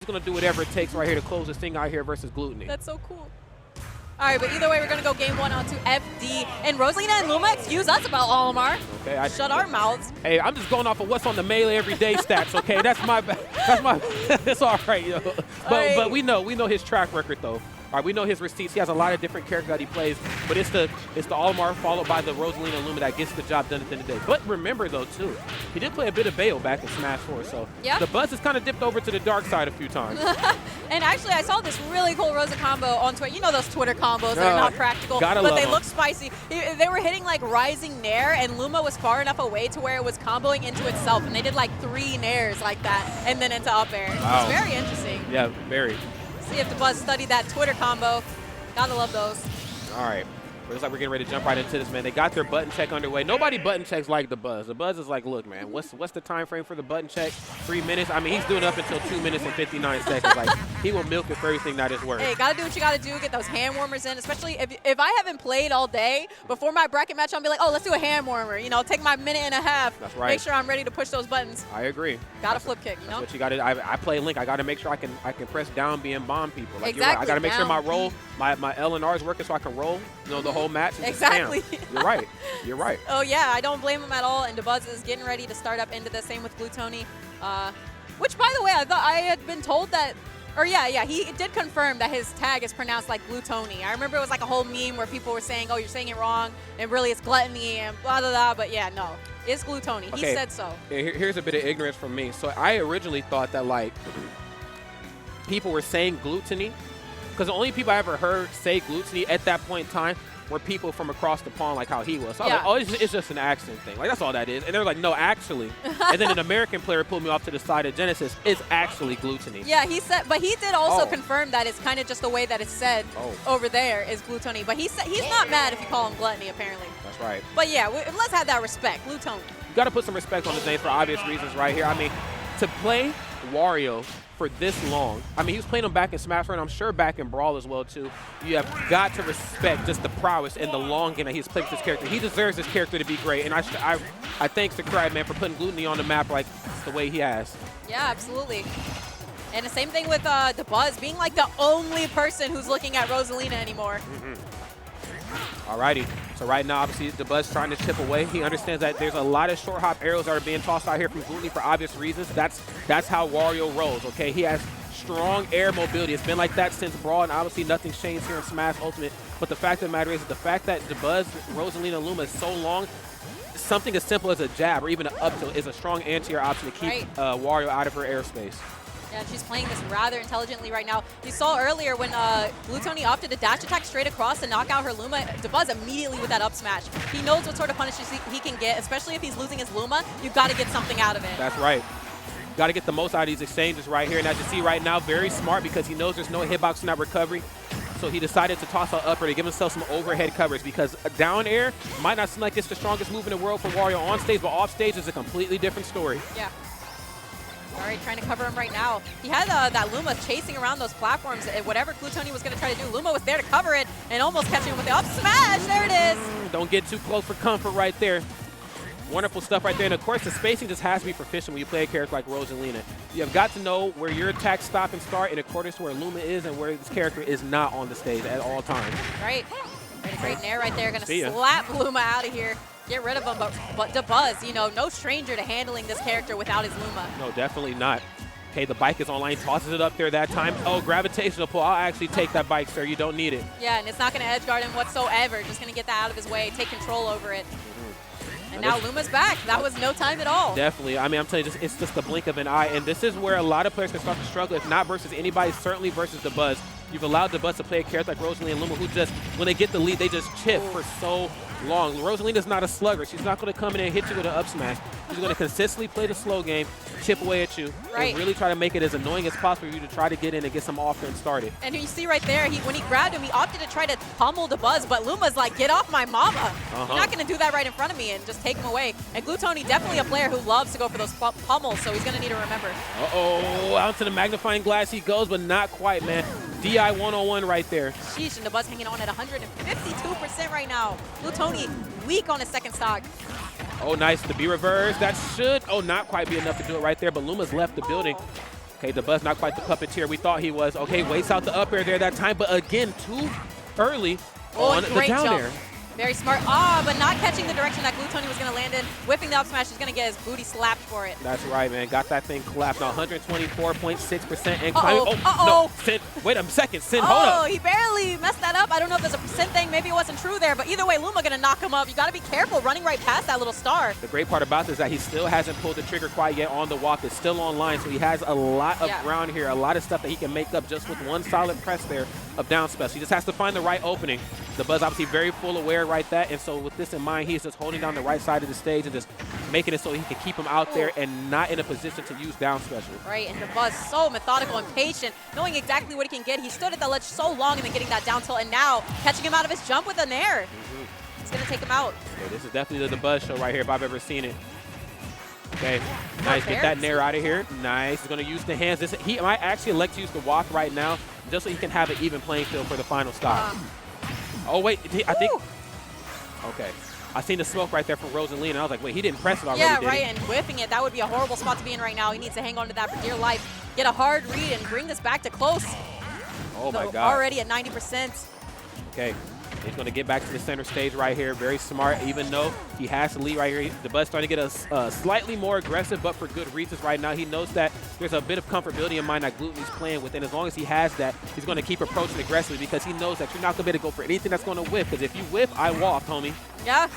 He's going to do whatever it takes right here to close this thing out here versus Gluttony. That's so cool. All right, but either way, we're going to go game 1 onto FD. And Rosalina and Luma, excuse us about Olimar. Okay, Shut our mouths. Hey, I'm just going off of what's on the Melee everyday stats, okay? That's my it's all right, yo. But we know his track record, though. All right, we know his receipts. He has a lot of different characters that he plays, but it's the Olimar followed by the Rosalina and Luma that gets the job done at the end of the day. But remember, though, too, he did play a bit of Bayo back in Smash 4, so the Buzz has kind of dipped over to the dark side a few times. And actually, I saw this really cool Rosa combo on Twitter. You know those Twitter combos that are not practical, but they look spicy. They were hitting like Rising Nair, and Luma was far enough away to where it was comboing into itself, and they did like 3 Nairs like that, and then into up air. Wow. It's very interesting. Yeah, very. See if the Buzz studied that Twitter combo. Gotta love those. All right. Looks like we're getting ready to jump right into this, man. They got their button check underway. Nobody button checks like the Buzz. The Buzz is like, look, man, what's the time frame for the button check? 3 minutes? I mean, he's doing it up until 2 minutes and 59 seconds. Like, he will milk it for everything that is worth. Hey, gotta do what you gotta do. Get those hand warmers in, especially if I haven't played all day. Before my bracket match, I'll be like, oh, let's do a hand warmer. You know, take my minute and a half. That's right. Make sure I'm ready to push those buttons. I agree. Gotta flip kick, you know? That's what you gotta. I play Link. I gotta make sure I can press down, B, and bomb people. Like, exactly. You're right. I gotta make sure my roll, my L and R is working so I can roll, you know, the whole match. Exactly. You're right. You're right. Oh, yeah, I don't blame him at all. And Dabuz is getting ready to start up into the same with Glutonny. Which, by the way, I thought I had been told that, or yeah, he did confirm that his tag is pronounced like Glutonny. I remember it was like a whole meme where people were saying, oh, you're saying it wrong, and really it's Gluttony and blah, blah, blah. But yeah, no, it's Glutonny. Okay. He said so. Here's a bit of ignorance from me. So I originally thought that, like, people were saying Gluttony, because the only people I ever heard say Gluttony at that point in time were people from across the pond, like how he was. So I was like, oh, it's just an accent thing. Like, that's all that is. And they were like, no, actually. And then an American player pulled me off to the side of Genesis. It's actually Gluttony. Yeah, he said, but he did also confirm that it's kind of just the way that it's said over there is Glutonny. But he said he's not mad if you call him Gluttony, apparently. That's right. But yeah, let's have that respect, Glutonny. You got to put some respect on his name for obvious reasons right here. I mean, to play Wario for this long. I mean, he was playing him back in Smash 4, and I'm sure back in Brawl as well, too. You have got to respect just the prowess and the long game that he's played with this character. He deserves this character to be great, and I thanks to Cry, man, for putting Gluttony on the map like the way he has. Yeah, absolutely. And the same thing with Dabuz being like the only person who's looking at Rosalina anymore. Alrighty, so right now, obviously, Dabuz trying to chip away. He understands that there's a lot of short hop arrows that are being tossed out here from Gluttony for obvious reasons. That's how Wario rolls, okay? He has strong air mobility. It's been like that since Brawl, and obviously nothing's changed here in Smash Ultimate. But the fact of the matter is the fact that Dabuz, Rosalina, Luma is so long, something as simple as a jab or even an up tilt is a strong anti-air option to keep Wario out of her airspace. Yeah, she's playing this rather intelligently right now. You saw earlier when Glutonny opted to dash attack straight across and knock out her Luma, Dabuz immediately with that up smash. He knows what sort of punishes he can get, especially if he's losing his Luma. You've got to get something out of it. That's right. Got to get the most out of these exchanges right here. And as you see right now, very smart because he knows there's no hitbox in that recovery. So he decided to toss an upper to give himself some overhead coverage because down air might not seem like it's the strongest move in the world for Wario on stage, but off stage is a completely different story. Yeah. All right, trying to cover him right now. He had that Luma chasing around those platforms. Whatever Glutonny was going to try to do, Luma was there to cover it and almost catching him with the up smash. There it is. Don't get too close for comfort right there. Wonderful stuff right there. And, of course, the spacing just has to be proficient when you play a character like Rosalina. You have got to know where your attacks stop and start in accordance to where Luma is and where this character is not on the stage at all times. Right. Great nair right there. Going to slap Luma out of here. Get rid of him, but Dabuz, you know, no stranger to handling this character without his Luma. No, definitely not. Okay, the bike is online, tosses it up there that time. Oh, gravitational pull. I'll actually take that bike, sir. You don't need it. Yeah, and it's not going to edge guard him whatsoever. Just going to get that out of his way, take control over it. And now Luma's back. That was no time at all. Definitely. I mean, I'm telling you, it's just the blink of an eye. And this is where a lot of players can start to struggle, if not versus anybody, certainly versus Dabuz. You've allowed Dabuz to play a character like Rosalina and Luma who just, when they get the lead, they just chip for so long. Rosalina's not a slugger. She's not going to come in and hit you with an up smash. She's going to consistently play the slow game, chip away at you, and really try to make it as annoying as possible for you to try to get in and get some offense started. And you see right there, when he grabbed him, he opted to try to pummel Dabuz, but Luma's like, get off my mama. You're not going to do that right in front of me and just take him away. And Glutonny, definitely a player who loves to go for those pummels, so he's going to need to remember. Uh-oh, out to the magnifying glass he goes, but not quite, man. DI 101 right there. Sheesh, and Dabuz hanging on at 152% right now. Glutonny weak on his second stock. Oh, nice. The B reverse. That should, not quite be enough to do it right there, but Luma's left the building. Okay, Okay, Dabuz not quite the puppeteer we thought he was. Okay, waits out the up air there that time, but again, too early on the great down jump. air. Very smart. But not catching the direction that Gluttony was going to land in. Whipping the up smash. He's going to get his booty slapped for it. That's right, man. Got that thing clapped. Now 124.6% and Uh-oh. No, wait a second. Sin, hold up. He barely messed that up. I don't know if there's a percent thing. Maybe it wasn't true there. But either way, Luma going to knock him up. You got to be careful running right past that little star. The great part about this is that he still hasn't pulled the trigger quite yet on the walk. It's still online, so he has a lot of ground here, a lot of stuff that he can make up just with one solid press there of down special. He just has to find the right opening. Dabuz obviously very full aware right that, and so with this in mind, he's just holding down the right side of the stage and just making it so he can keep him out there and not in a position to use down special. Right, and Dabuz so methodical and patient, knowing exactly what he can get. He stood at the ledge so long and then getting that down tilt, and now catching him out of his jump with an air. It's going to take him out. Okay, this is definitely the Dabuz show right here if I've ever seen it. Okay, nice. Get that nair out of here. Nice. He's going to use the hands. He might actually elect to use the walk right now just so he can have an even playing field for the final stop. Oh, wait. I think. Okay. I seen the smoke right there from Rosalina. I was like, wait, he didn't press it already, Yeah, right, and whiffing it. That would be a horrible spot to be in right now. He needs to hang on to that for dear life. Get a hard read and bring this back to close. Oh, my God. Already at 90%. Okay. He's going to get back to the center stage right here. Very smart, even though he has to lead right here. Dabuz starting to get slightly more aggressive, but for good reasons right now. He knows that there's a bit of comfortability in mind that Gluttony's playing with, and as long as he has that, he's going to keep approaching aggressively because he knows that you're not going to be able to go for anything that's going to whip, because if you whip, I walk, homie. Yeah,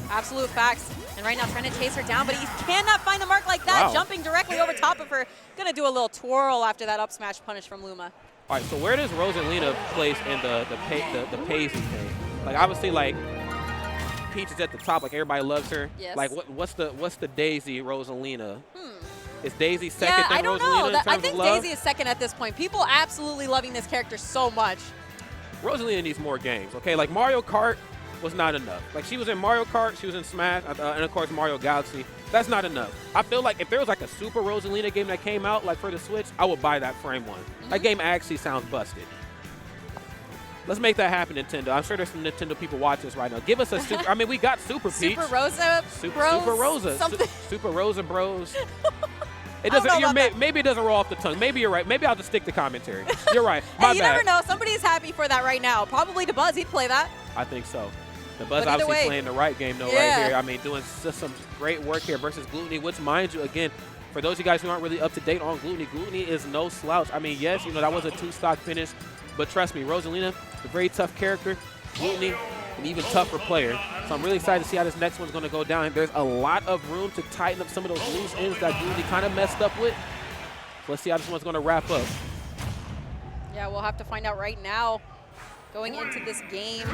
absolute facts. And right now trying to chase her down, but he cannot find the mark like that. Jumping directly over top of her. Going to do a little twirl after that up smash punish from Luma. All right, so where does Rosalina place in the pacing thing? Like, obviously, like, Peach is at the top, like everybody loves her. Yes. Like, what's the Daisy Rosalina? Is Daisy second? Yeah, I don't know. I think Daisy is second at this point. People absolutely loving this character so much. Rosalina needs more games. Okay, like Mario Kart was not enough. Like, she was in Mario Kart, she was in Smash, and of course Mario Galaxy. That's not enough. I feel like if there was like a Super Rosalina game that came out like for the Switch, I would buy that frame one. That game actually sounds busted. Let's make that happen, Nintendo. I'm sure there's some Nintendo people watching this right now. Give us a Super. I mean, we got Super Peach. Super Rosa Bros. Super Rosa. Something. Super Rosa Bros. It doesn't. Maybe it doesn't roll off the tongue. Maybe you're right. Maybe I'll just stick to commentary. You're right. My you bad. never know. Somebody's happy for that right now. Probably Dabuz. He'd play that. I think so. Dabuz obviously playing the right game, though, right here. I mean, doing just some great work here versus Gluttony, which, mind you, again, for those of you guys who aren't really up to date on Gluttony, Gluttony is no slouch. I mean, yes, you know, that was a 2-stock finish, but trust me, Rosalina, a very tough character. Gluttony, an even tougher player. So I'm really excited to see how this next one's going to go down. And there's a lot of room to tighten up some of those loose ends that Gluttony kind of messed up with. So let's see how this one's going to wrap up. Yeah, we'll have to find out right now going into this game.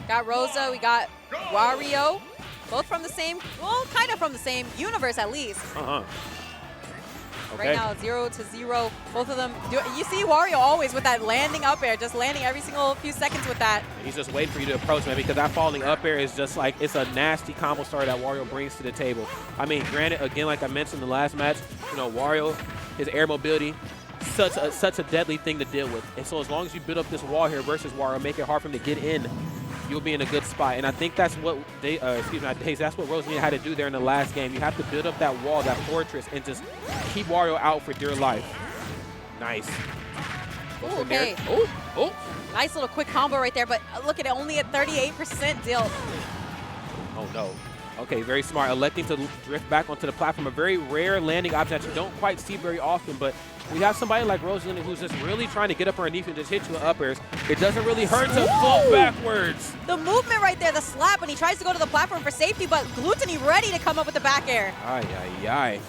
Got Rosa, we got Wario, both from the same, well, kind of from the same universe at least. Okay. Right now, 0-0. Both of them, you see Wario always with that landing up air, just landing every single few seconds with that. He's just waiting for you to approach, man, because that falling up air is just like, it's a nasty combo starter that Wario brings to the table. I mean, granted, again, like I mentioned in the last match, you know, Wario, his air mobility, such a deadly thing to deal with. And so as long as you build up this wall here versus Wario, make it hard for him to get in, you'll be in a good spot. And I think that's what that's what Rosalina had to do there in the last game. You have to build up that wall, that fortress, and just keep Wario out for dear life. Nice. Ooh, okay. Oh. Nice little quick combo right there, but look at it, only at 38% deal. Oh, no. Okay, very smart. Electing to drift back onto the platform. A very rare landing option that you don't quite see very often, but we have somebody like Rosalina who's just really trying to get up underneath and just hit you with up airs. It doesn't really hurt to fall backwards. The movement right there, the slap when he tries to go to the platform for safety, but Gluttony ready to come up with the back air. Ay.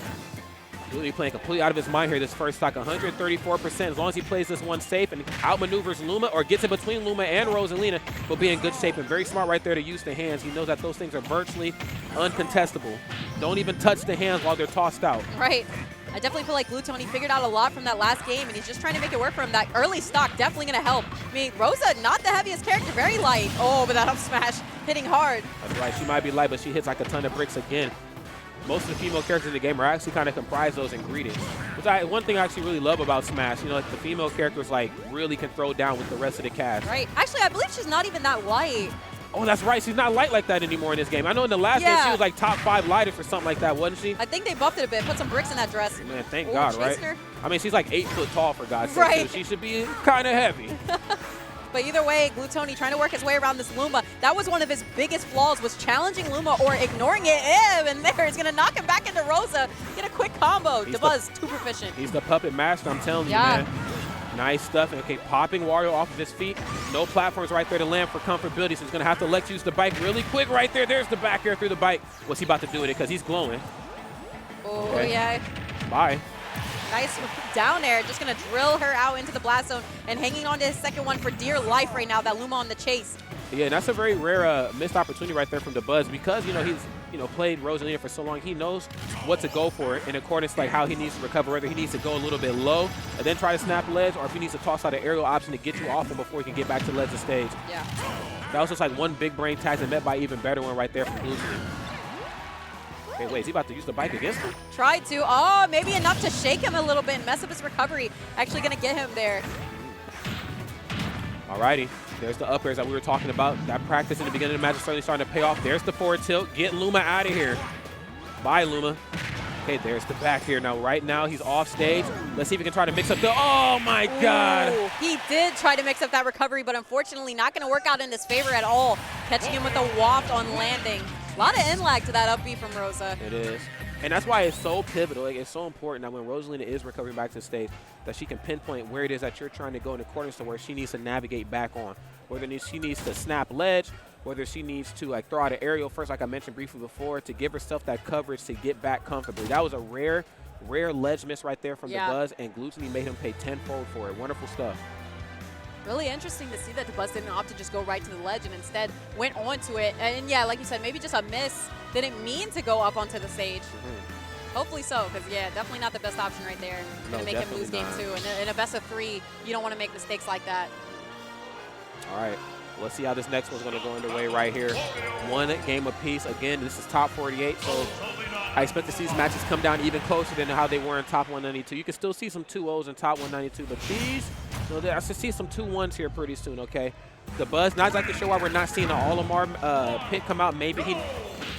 Gluttony playing completely out of his mind here this first stock, 134%. As long as he plays this one safe and outmaneuvers Luma or gets in between Luma and Rosalina, will be in good shape. And very smart right there to use the hands. He knows that those things are virtually uncontestable. Don't even touch the hands while they're tossed out. Right. I definitely feel like Gluttony figured out a lot from that last game, and he's just trying to make it work for him. That early stock definitely going to help. I mean, Rosa, not the heaviest character, very light. Oh, but that up smash hitting hard. That's right. She might be light, but she hits like a ton of bricks again. Most of the female characters in the game are actually kind of comprised of those ingredients. One thing I actually really love about Smash, you know, like the female characters like really can throw down with the rest of the cast. Right. Actually, I believe she's not even that light. Oh, that's right. She's not light like that anymore in this game. I know in the last game she was like top 5 lighters or something like that, wasn't she? I think they buffed it a bit, put some bricks in that dress. Man, thank God, right? Her. I mean, she's like 8 foot tall, for God's sake. Right. So she should be kind of heavy. But either way, Gluttony trying to work his way around this Luma. That was one of his biggest flaws, was challenging Luma or ignoring it. And there, it's going to knock him back into Rosa. Get a quick combo. Dabuz, too proficient. He's the puppet master, I'm telling you, man. Nice stuff. Okay, popping Wario off of his feet. No platforms right there to land for comfortability, so he's going to have to let you use the bike really quick right there. There's the back air through the bike. What's he about to do with it? Because he's glowing. Oh, okay. Yeah. Bye. Nice down air, just gonna drill her out into the blast zone and hanging on to his second one for dear life right now, that Luma on the chase. Yeah, and that's a very rare missed opportunity right there from Dabuz, because, you know, he's, played Rosalina for so long. He knows what to go for in accordance like how he needs to recover, whether he needs to go a little bit low and then try to snap ledge, or if he needs to toss out an aerial option to get you off him before he can get back to ledge of stage. Yeah. That was just like one big brain tag and met by even better one right there from Gluttony. Hey, wait, is he about to use the bike against him? Tried to. Oh, maybe enough to shake him a little bit and mess up his recovery. Actually going to get him there. Alrighty. There's the up airs that we were talking about. That practice in the beginning of the match is certainly starting to pay off. There's the forward tilt. Get Luma out of here. Bye, Luma. Okay, there's the back here. Now, right now, he's off stage. Let's see if he can try to mix up the... Oh, my God. Ooh, he did try to mix up that recovery, but unfortunately not going to work out in his favor at all. Catching him with a waft on landing. A lot of in-lag to that up B from Rosa. It is. And that's why it's so pivotal. Like, it's so important that when Rosalina is recovering back to the stage, that she can pinpoint where it is that you're trying to go in accordance to where she needs to navigate back on. Whether she needs to snap ledge, whether she needs to like throw out an aerial first, like I mentioned briefly before, to give herself that coverage to get back comfortably. That was a rare ledge miss right there from Dabuz, and Gluttony made him pay tenfold for it. Wonderful stuff. Really interesting to see that Dabuz didn't opt to just go right to the ledge and instead went onto it. And yeah, like you said, maybe just a miss. Didn't mean to go up onto the stage. Hopefully so, because yeah, definitely not the best option right there. Gonna make him lose game 2. And in a best of 3, you don't want to make mistakes like that. All right, let's see how this next one's going to go underway right here. 1 game apiece. Again, this is top 48, so I expect to see these matches come down even closer than how they were in top 192. You can still see some 2-0s in top 192, but these, I should see some 2-1s here pretty soon, okay? Dabuz, not exactly sure why we're not seeing an All-Amar pick come out. Maybe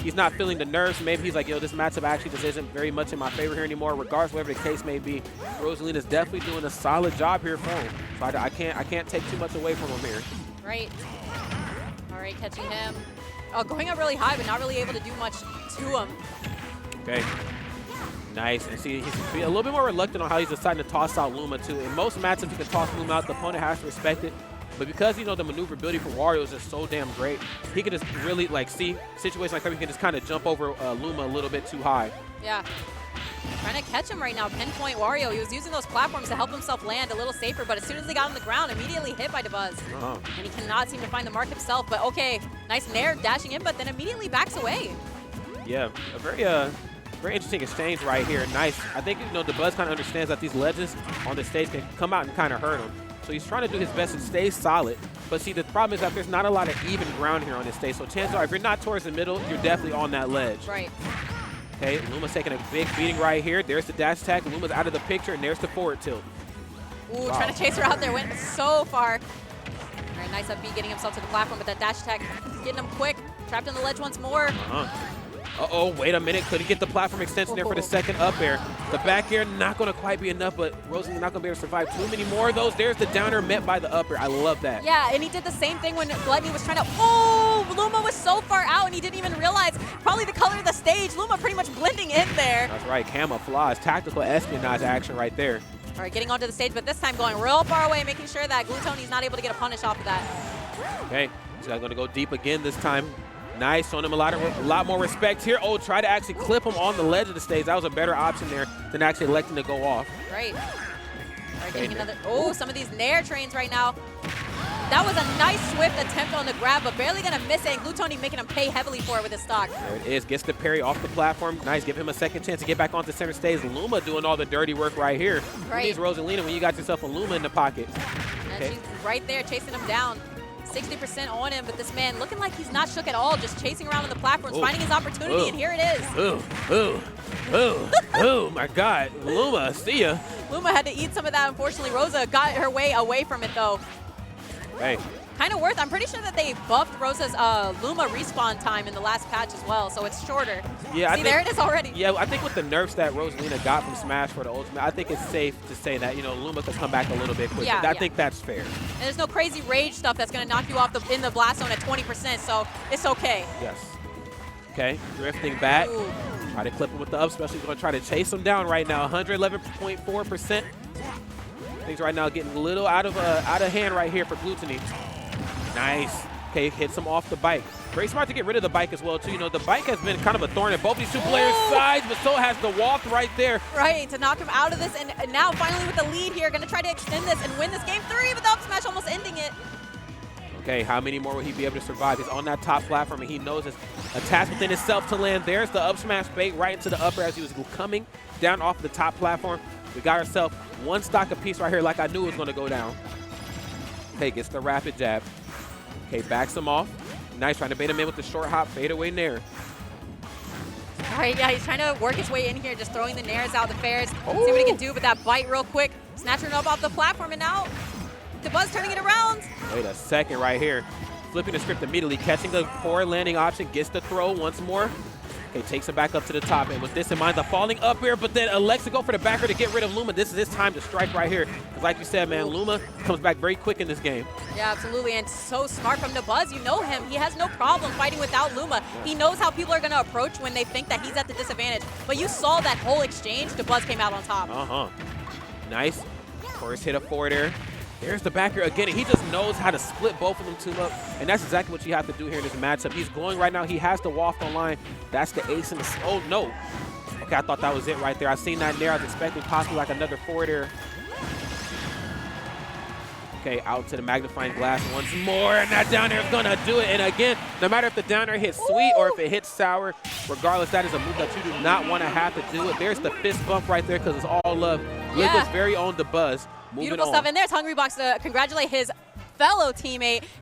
he's not feeling the nerves. Maybe he's like, yo, this matchup actually just isn't very much in my favor here anymore. Regardless, whatever the case may be, Rosalina's definitely doing a solid job here for him. So I can't take too much away from him here. Right. All right, catching him. Oh, going up really high, but not really able to do much to him. Okay. Nice. And see, he's a little bit more reluctant on how he's deciding to toss out Luma, too. In most matchups, you can toss Luma out. The opponent has to respect it. But because, the maneuverability for Wario is just so damn great, he can just really, see situations like that, he can just kind of jump over Luma a little bit too high. Yeah. Trying to catch him right now, pinpoint Wario. He was using those platforms to help himself land a little safer, but as soon as he got on the ground, immediately hit by Dabuz. And he cannot seem to find the mark himself, but okay, nice nair dashing in, but then immediately backs away. Yeah, a very interesting exchange right here. Nice. I think, Dabuz kind of understands that these ledges on the stage can come out and kind of hurt him. So he's trying to do his best to stay solid. But see, the problem is that there's not a lot of even ground here on this stage. So chances are, if you're not towards the middle, you're definitely on that ledge. Right. Okay, Luma's taking a big beating right here. There's the dash attack. Luma's out of the picture, and there's the forward tilt. Ooh, wow. Trying to chase her out there. Went so far. All right, nice up B, getting himself to the platform, but that dash attack getting him quick. Trapped on the ledge once more. Uh-oh, wait a minute. Couldn't get the platform extension there for the second up air. The back air not going to quite be enough, but Rosalina not going to be able to survive too many more of those. There's the downer met by the up air. I love that. Yeah, and he did the same thing when Gluttony was trying to... Oh, Luma was so far out, and he didn't even realize probably the color of the stage. Luma pretty much blending in there. That's right. Camouflage. Tactical espionage action right there. All right, getting onto the stage, but this time going real far away, making sure that Gluttony's not able to get a punish off of that. Okay, he's going to go deep again this time. Nice, showing him a lot more respect here. Oh, try to actually clip him on the ledge of the stage. That was a better option there than actually electing to go off. Right. All right, getting another. Oh, some of these nair trains right now. That was a nice swift attempt on the grab, but barely going to miss it, and Gluttony making him pay heavily for it with his stock. There it is. Gets the parry off the platform. Nice. Give him a second chance to get back onto center stage. Luma doing all the dirty work right here. Right. Who needs Rosalina when you got yourself a Luma in the pocket? And she's right there chasing him down. 60% on him, but this man looking like he's not shook at all, just chasing around on the platforms, finding his opportunity, and here it is. Oh, my God. Luma, see ya. Luma had to eat some of that, unfortunately. Rosa got her way away from it, though. Hey, kind of worth. I'm pretty sure that they buffed Rosa's Luma respawn time in the last patch as well, so it's shorter. Yeah, See, there it is already. Yeah, I think with the nerfs that Rosalina got from Smash for the Ultimate, I think it's safe to say that, you know, Luma could come back a little bit quicker. Yeah, I think that's fair. And there's no crazy rage stuff that's going to knock you off in the blast zone at 20%, so it's okay. Yes. Okay, drifting back. Ooh. Try to clip him with the up special. He's going to try to chase him down right now. 111.4%. Things right now getting a little out of hand right here for Gluttony. Nice. Okay, hits him off the bike. Very smart to get rid of the bike as well, too. You know, the bike has been kind of a thorn in both these two players' sides, but so has the walk right there. Right, to knock him out of this, and now finally with the lead here, going to try to extend this and win this game 3 with the up smash almost ending it. Okay, how many more will he be able to survive? He's on that top platform, and he knows it's a task within itself to land. There's the up smash bait right into the upper as he was coming down off the top platform. We got ourselves one stock apiece right here like I knew it was going to go down. Okay, gets the rapid jab. Okay, backs him off. Nice, trying to bait him in with the short hop, fade away nair. All right, yeah, he's trying to work his way in here, just throwing the nairs out, the fairs. See what he can do with that bite real quick. Snatching it up off the platform, and now Dabuz turning it around. Wait a second right here. Flipping the script immediately, catching the poor landing option, gets the throw once more. Okay, takes it back up to the top, and with this in mind, the falling up air, but then elects to go for the backer to get rid of Luma. This is his time to strike right here. Because like you said, man, Luma comes back very quick in this game. Yeah, absolutely, and so smart from Dabuz. You know him. He has no problem fighting without Luma. He knows how people are going to approach when they think that he's at the disadvantage. But you saw that whole exchange. Dabuz came out on top. Nice. First hit of forward air. There's the backer again, and he just knows how to split both of them two up, and that's exactly what you have to do here in this matchup. He's going right now. He has the waft online. That's the ace in the... Oh, no. Okay, I thought that was it right there. I seen that there. I was expecting possibly like another forward air. Okay, out to the magnifying glass once more, and that down air is going to do it. And again, no matter if the down air hits sweet or if it hits sour, regardless, that is a move that you do not want to have to do it. There's the fist bump right there because it's all love. Liquid's very own Dabuz. Beautiful stuff. And there's Hungry Box to congratulate his fellow teammate.